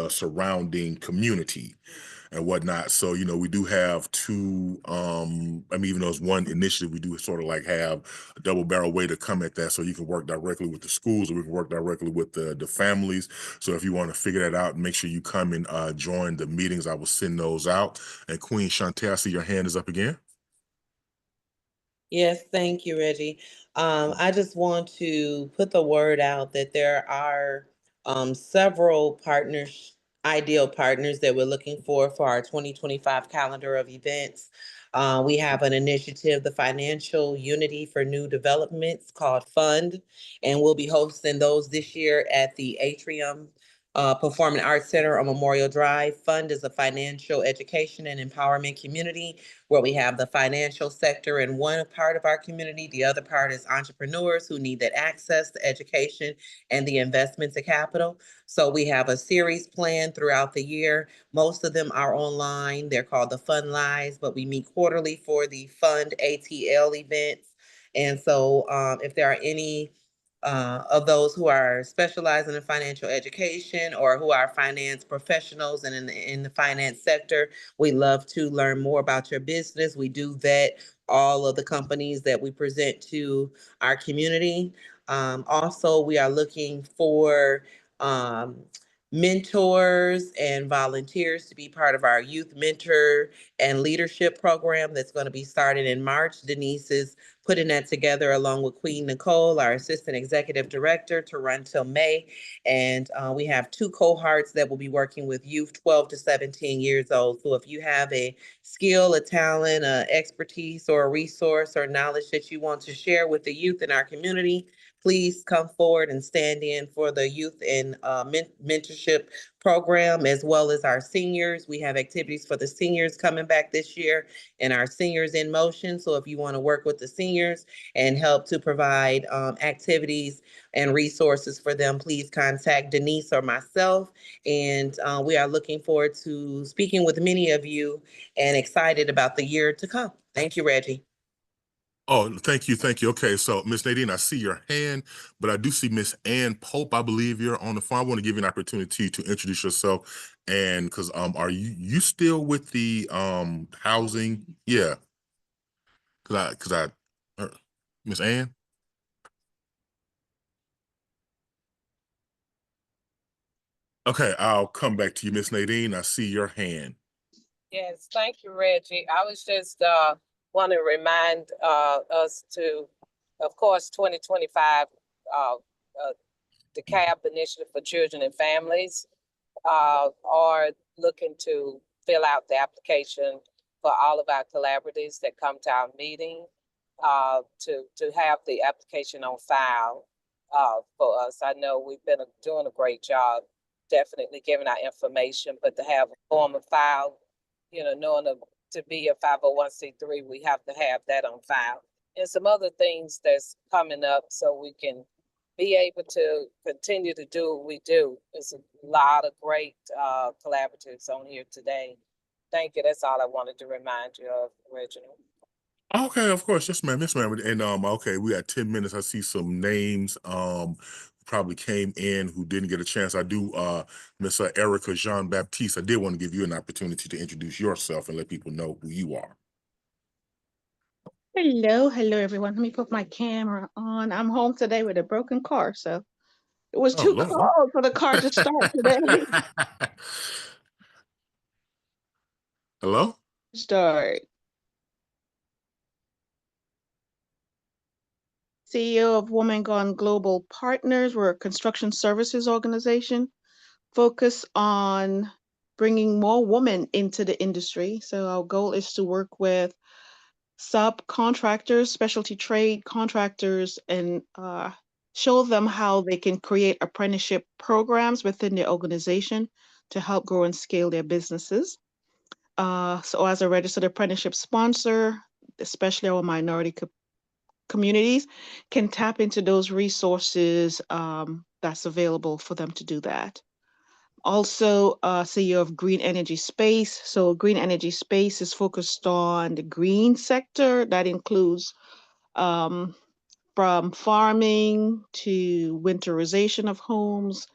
surrounding community and whatnot. So, we do have two, even though it's one initiative, we do sort of like have a double barrel way to come at that. So you can work directly with the schools, or we can work directly with the families. So if you want to figure that out, make sure you come and join the meetings. I will send those out. And Queen Shantae, I see your hand is up again. Yes, thank you, Reggie. I just want to put the word out that there are several ideal partners that we're looking for our 2025 calendar of events. We have an initiative, the Financial Unity for New Developments, called Fund, and we'll be hosting those this year at the Atrium Performing Arts Center on Memorial Drive. Fund is a financial education and empowerment community where we have the financial sector in one part of our community. The other part is entrepreneurs who need that access to education and the investment to capital. So we have a series planned throughout the year. Most of them are online. They're called the Fund Lives, but we meet quarterly for the Fund ATL events. And so if there are any of those who are specializing in financial education or who are finance professionals and in the finance sector. We love to learn more about your business. We do vet all of the companies that we present to our community. Also, we are looking for mentors and volunteers to be part of our youth mentor and leadership program that's going to be starting in March. Denise is putting that together along with Queen Nicole, our assistant executive director, to run till May. And we have 2 cohorts that will be working with youth 12 to 17 years old. So if you have a skill, a talent, a expertise, or a resource or knowledge that you want to share with the youth in our community, please come forward and stand in for the youth and mentorship program, as well as our seniors. We have activities for the seniors coming back this year and our Seniors in Motion. So if you want to work with the seniors and help to provide activities and resources for them, please contact Denise or myself. And we are looking forward to speaking with many of you and excited about the year to come. Thank you, Reggie. Oh, thank you, thank you. Okay, so Miss Nadine, I see your hand, but I do see Miss Ann Pope. I believe you're on the phone. I want to give you an opportunity to introduce yourself, and because are you still with the housing? Yeah, because Miss Ann. Okay, I'll come back to you, Miss Nadine. I see your hand. Yes, thank you, Reggie. I was just want to remind us to, of course, 2025, the CAP Initiative for Children and Families are looking to fill out the application for all of our collaboratives that come to our meeting to have the application on file for us. I know we've been doing a great job, definitely giving our information, but to have a form of file, knowing to be a 501c3, we have to have that on file. And some other things that's coming up so we can be able to continue to do what we do. There's a lot of great collaboratives on here today. Thank you. That's all I wanted to remind you of, Reginald. Okay, of course, yes, ma'am, yes, ma'am. And okay, we got 10 minutes. I see some names probably came in who didn't get a chance. I do, Miss Erica Jean Baptiste. I did want to give you an opportunity to introduce yourself and let people know who you are. Hello, everyone. Let me put my camera on. I'm home today with a broken car, so it was too cold for the car to start today. Hello? Start. CEO of Women Gone Global Partners. We're a construction services organization focused on bringing more women into the industry. So our goal is to work with subcontractors, specialty trade contractors, and show them how they can create apprenticeship programs within their organization to help grow and scale their businesses. So as a registered apprenticeship sponsor, especially our minority communities can tap into those resources that's available for them to do that. Also, CEO of Green Energy Space. So Green Energy Space is focused on the green sector. That includes from farming to winterization of homes,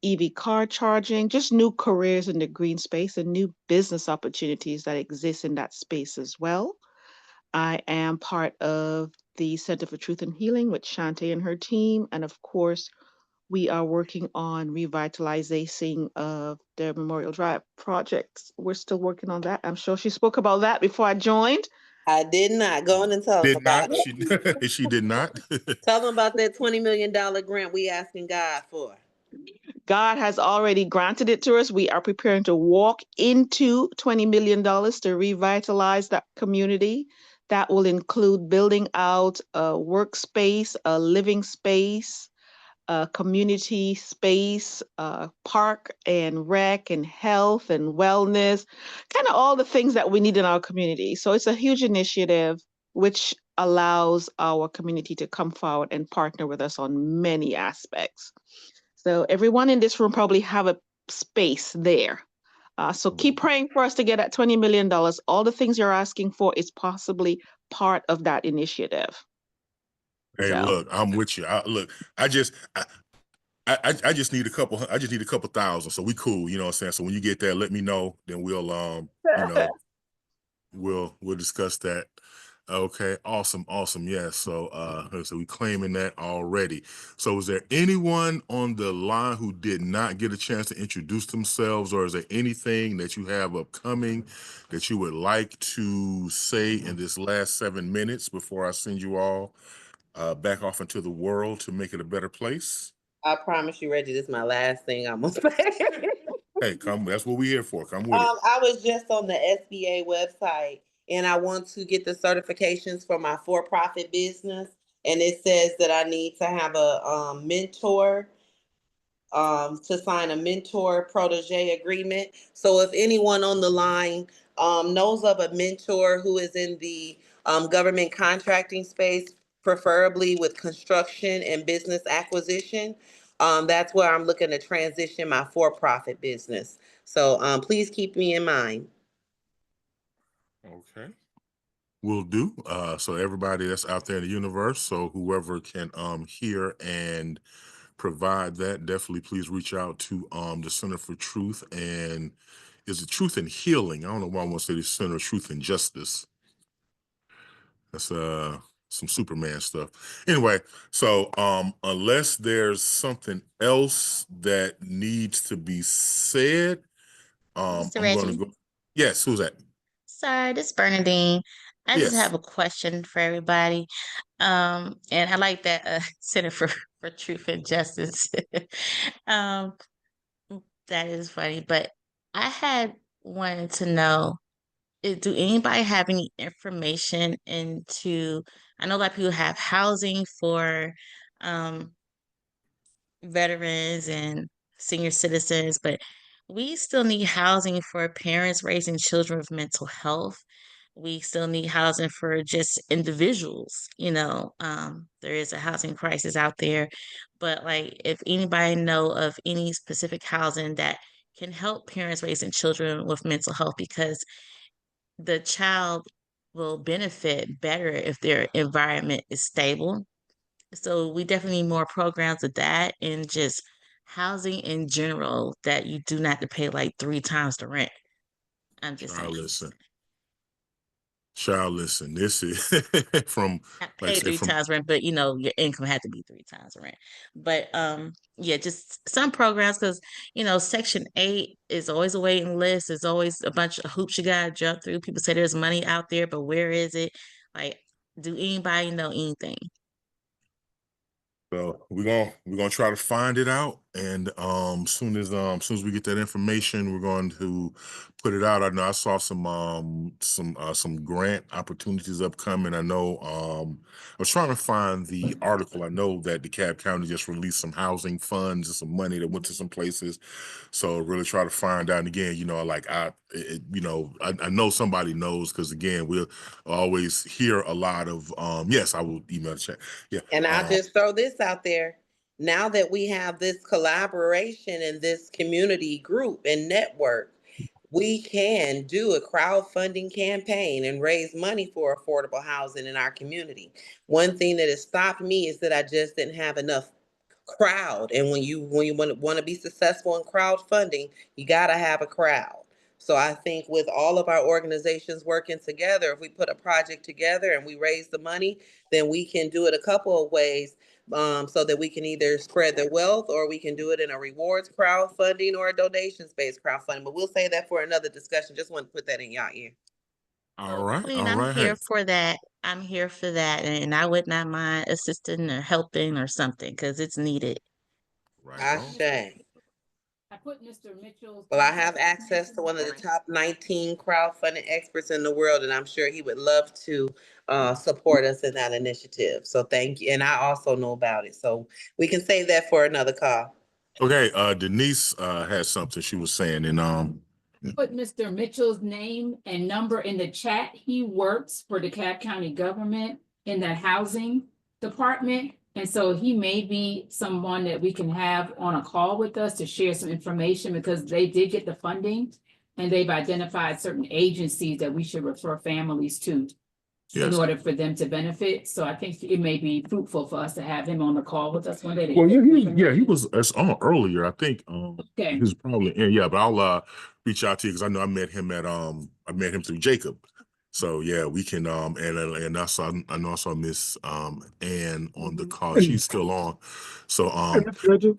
EV car charging, just new careers in the green space and new business opportunities that exist in that space as well. I am part of the Center for Truth and Healing with Shantae and her team. And of course, we are working on revitalization of the Memorial Drive projects. We're still working on that. I'm sure she spoke about that before I joined. I did not. Go on and tell them about it. She did not. Tell them about that $20 million grant we asking God for. God has already granted it to us. We are preparing to walk into $20 million to revitalize that community. That will include building out a workspace, a living space, a community space, park and rec and health and wellness, kind of all the things that we need in our community. So it's a huge initiative which allows our community to come forward and partner with us on many aspects. So everyone in this room probably have a space there. So keep praying for us to get that $20 million. All the things you're asking for is possibly part of that initiative. Hey, So look, I'm with you. I just I just need a couple. I just need a couple thousand. So we cool. You know what I'm saying? So when you get there, let me know. Then we'll you know, we'll discuss that. Okay, awesome, awesome. Yeah. So we claiming that already. So is there anyone on the line who did not get a chance to introduce themselves, or is there anything that you have upcoming that you would like to say in this last 7 minutes before I send you all back off into the world to make it a better place? I promise you, Reggie, this is my last thing I'm gonna say. Hey, come. That's what we're here for. Come with it. I was just on the SBA website and I want to get the certifications for my for-profit business. And it says that I need to have a mentor to sign a mentor protege agreement. So if anyone on the line knows of a mentor who is in the government contracting space, preferably with construction and business acquisition, that's where I'm looking to transition my for-profit business. So please keep me in mind. Okay. Will do. So everybody that's out there in the universe, so whoever can hear and provide that, definitely please reach out to the Center for Truth, and is it Truth and Healing? I don't know why I want to say the Center of Truth and Justice. That's some Superman stuff. Anyway, so unless there's something else that needs to be said, Mr. I'm gonna Reggie, go. Yes, who's that? sorry, this is Bernadine. I just Yes. have a question for everybody. And I like that Center for Truth and Justice. um, that is funny, but I had wanted to know, do anybody have any information into, I know a lot of people have housing for um veterans and senior citizens, but we still need housing for parents raising children with mental health. We still need housing for just individuals. There is a housing crisis out there, but like if anybody know of any specific housing that can help parents raising children with mental health, because the child will benefit better if their environment is stable. So we definitely need more programs of that, and just housing in general that you do not have to pay like 3 times the rent. I'm just saying. Child, listen. This is from, Not like I pay say, three from. times rent, but your income had to be 3 times rent. But yeah, just some programs, because Section 8 is always a waiting list. There's always a bunch of hoops you gotta jump through. People say there's money out there, but where is it? Like, do anybody know anything? So we're gonna try to find it out, and soon as we get that information, we're going to put it out. I know I saw some grant opportunities upcoming. I know I was trying to find the article. I know that DeKalb County just released some housing funds and some money that went to some places. So really try to find out. And again, I know somebody knows, because again, we'll always hear a lot of yes, I will email the chat. Yeah. And I'll just throw this out there. Now that we have this collaboration and this community group and network, we can do a crowdfunding campaign and raise money for affordable housing in our community. One thing that has stopped me is that I just didn't have enough crowd. And when you want to be successful in crowdfunding, you got to have a crowd. So I think with all of our organizations working together, if we put a project together and we raise the money, then we can do it a couple of ways, so that we can either spread the wealth, or we can do it in a rewards crowdfunding or a donations-based crowdfunding. But we'll say that for another discussion. Just want to put that in y'all ear. All right. Queen, All I'm right. here for that. I'm here for that. And I would not mind assisting or helping or something, because it's needed. Ashe. I put Mr. Mitchell's. Well, I have access to one of the top 19 crowdfunding experts in the world, and I'm sure he would love to support us in that initiative. So thank you. And I also know about it. So we can save that for another call. Okay, Denise had something she was saying, and Put Mr. Mitchell's name and number in the chat. He works for DeKalb County government in that housing department. And so he may be someone that we can have on a call with us to share some information, because they did get the funding and they've identified certain agencies that we should refer families to. in order for them to benefit. So I think it may be fruitful for us to have him on the call with us one day. Well, he was on earlier. I think Okay. he was probably in. But I'll reach out to you because I know I met him through Jacob. So yeah, we can and I know I saw Miss Ann on the call. She's still on. So Reggie,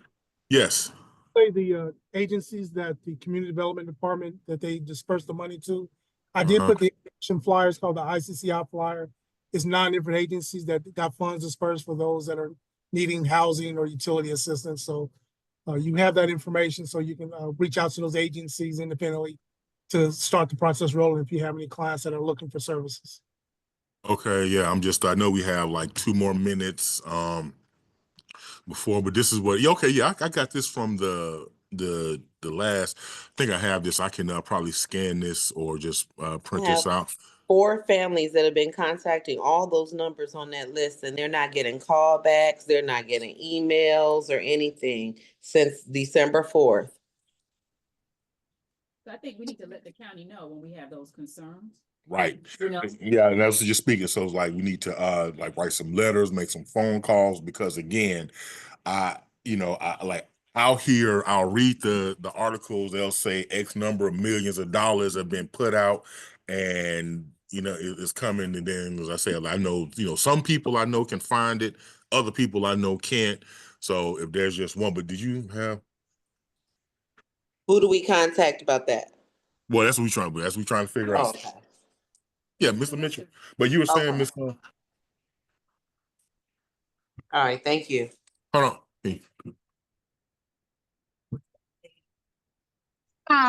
yes. say the agencies that the community development department that they disperse the money to. I did put the action flyers called the ICCI flyer. It's 9 different agencies that got funds dispersed for those that are needing housing or utility assistance. So you have that information, so you can reach out to those agencies independently to start the process rolling if you have any clients that are looking for services. Okay, yeah, I know we have like 2 more minutes before, but this is what, okay, yeah, I got this from the last, I think I have this. I can probably scan this or just print this out. 4 families that have been contacting all those numbers on that list, and they're not getting callbacks, they're not getting emails or anything since December 4th. I think we need to let the county know when we have those concerns. Right. You know? Yeah, and that's what you're speaking. So it's like we need to like write some letters, make some phone calls, because again, I'll read the articles, they'll say X number of millions of dollars have been put out, and it's coming. And then, as I said, I know, some people I know can find it, other people I know can't. So if there's just one, but did you have? Who do we contact about that? Well, that's what we're trying to figure out. Okay. Yeah, Mr. Mitchell. But you were saying, Ms. All right, thank you. Hold on.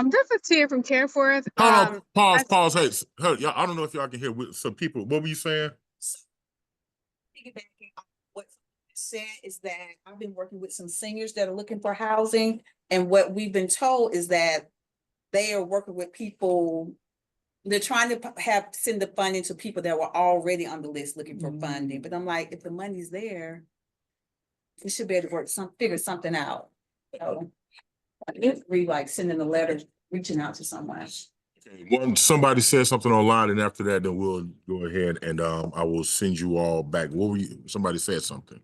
This is Tia from Care for Us. Hold on, pause. Hey, y'all, I don't know if y'all can hear some people. What were you saying? Piggybacking on what said is that I've been working with some seniors that are looking for housing, and what we've been told is that they are working with people. They're trying to send the funding to people that were already on the list looking for funding. But I'm like, if the money's there, we should be able to figure something out. So we like sending a letter, reaching out to someone. When somebody said something online, and after that, then we'll go ahead and I will send you all back. What were you? Somebody said something.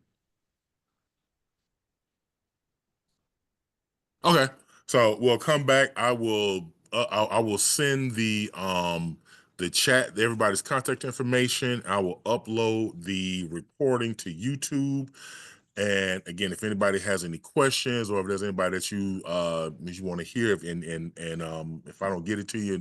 Okay, so we'll come back. I will send the chat, everybody's contact information. I will upload the recording to YouTube. And again, if anybody has any questions, or if there's anybody that you want to hear, and if I don't get it to you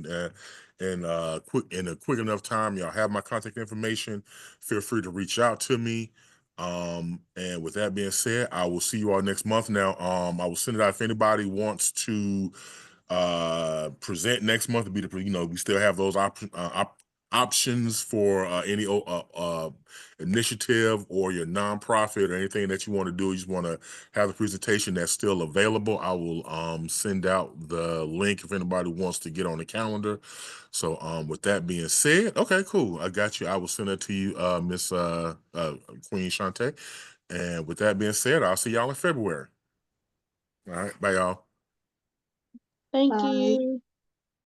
in a quick enough time, y'all have my contact information. Feel free to reach out to me. And with that being said, I will see you all next month. Now, I will send it out if anybody wants to present next month. We still have those options for any initiative or your nonprofit or anything that you want to do. You just want to have the presentation that's still available. I will send out the link if anybody wants to get on the calendar. So with that being said, okay, cool. I got you. I will send it to you, Miss Queen Shantae. And with that being said, I'll see y'all in February. All right, bye y'all. Thank you.